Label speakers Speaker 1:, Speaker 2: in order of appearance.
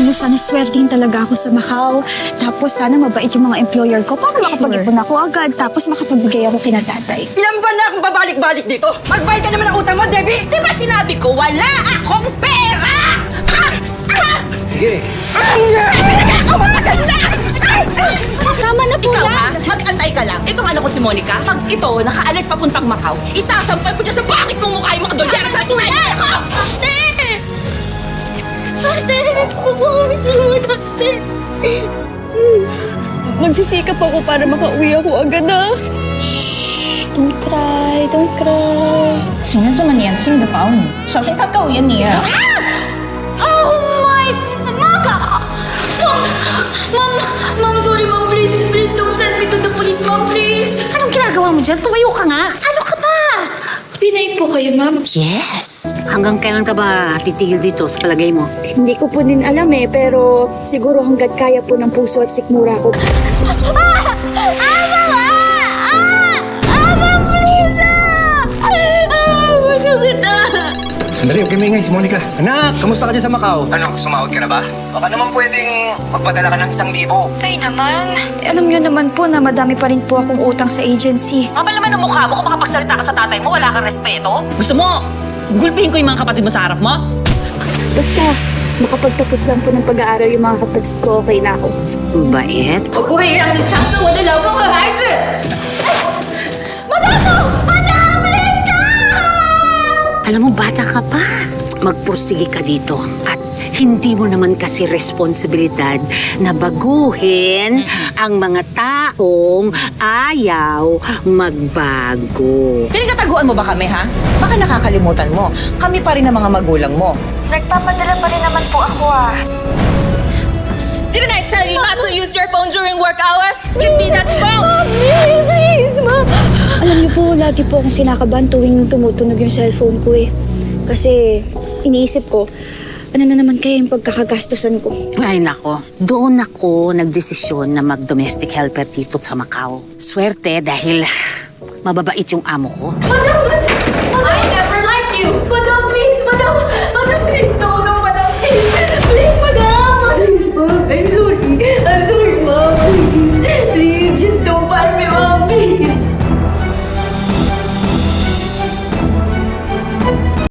Speaker 1: Alam mo, sana swertihin talaga ako sa Macau. Tapos sana mabait yung mga employer ko para makapag-ipon ako agad. Tapos makapagbigay ako kina tatay.
Speaker 2: Ilan ba na akong babalik-balik dito? Magbayad ka naman ng utang mo, Debbie!
Speaker 3: Di ba sinabi ko, wala akong pera? Ha? Ha?
Speaker 4: Sige.
Speaker 3: Pinag-ako matagal na!
Speaker 1: Tama na po
Speaker 3: Ikaw
Speaker 1: yan.
Speaker 3: ha? Mag-antay ka lang. Itong ano ko si Monica, pag ito nakaalis papuntang Macau, isasampal ko dyan sa bakit mong mukha yung mga dolyar sa pinay ko!
Speaker 1: Ate! Ate! Huwag mo kami tulungan, ate! Magsisikap ako para makauwi ako agad, ah! Shh! Don't cry, don't cry.
Speaker 5: 请了这么年轻的保姆，小心她勾引你啊！
Speaker 1: Oh my... Mama! Ma'am, sorry, ma'am. Please don't send me to the police, ma'am, please.
Speaker 3: Anong ginagawa mo dyan? Tumayo ka nga! Ano ka ba?
Speaker 1: Pinay po kayo, ma'am.
Speaker 6: Yes! Hanggang kailan ka ba titigil dito sa palagay mo?
Speaker 1: Hindi ko po din alam eh, pero siguro hanggat kaya po ng puso at sikmura ko.
Speaker 4: Sandali, huwag kayo maingay, si Monica. Anak, kamusta ka dyan sa Macau? Ano, sumahod ka na ba? Baka naman pwedeng magpadala ka ng 1,000.
Speaker 1: Tay naman, alam niyo naman po na madami pa rin po akong utang sa agency.
Speaker 3: Kapal naman ang mukha mo kung makapagsalita ka sa tatay mo, wala kang respeto. Gusto mo, gulpihin ko yung mga kapatid mo sa harap mo?
Speaker 1: Basta, makapagtapos lang po ng pag-aaral yung mga kapatid ko, okay na ako.
Speaker 6: Bait?
Speaker 5: 我不会让你抢走我的老公和孩子。
Speaker 6: Alam mo, bata ka pa. Magpursige ka dito. At hindi mo naman kasi responsibilidad na baguhin ang mga taong ayaw magbago.
Speaker 3: Pinagtataguan mo ba kami, ha? Baka nakakalimutan mo. Kami pa rin ang mga magulang mo.
Speaker 1: Nagpapadala pa rin naman po ako ah.
Speaker 5: Didn't I tell you not to use your phone during work hours? Give me that phone!
Speaker 1: Please, ma'am! Alam niyo po, lagi po akong kinakabahan tuwing tumutunog yung cellphone ko eh. Kasi iniisip ko, ano na naman kaya yung pagkakagastusan ko?
Speaker 6: Ay nako, doon ako nagdesisyon na mag-domestic helper dito sa Macau. Swerte dahil mababait yung amo ko.
Speaker 5: I never liked you!
Speaker 1: Madam, please! Madam, please, don't!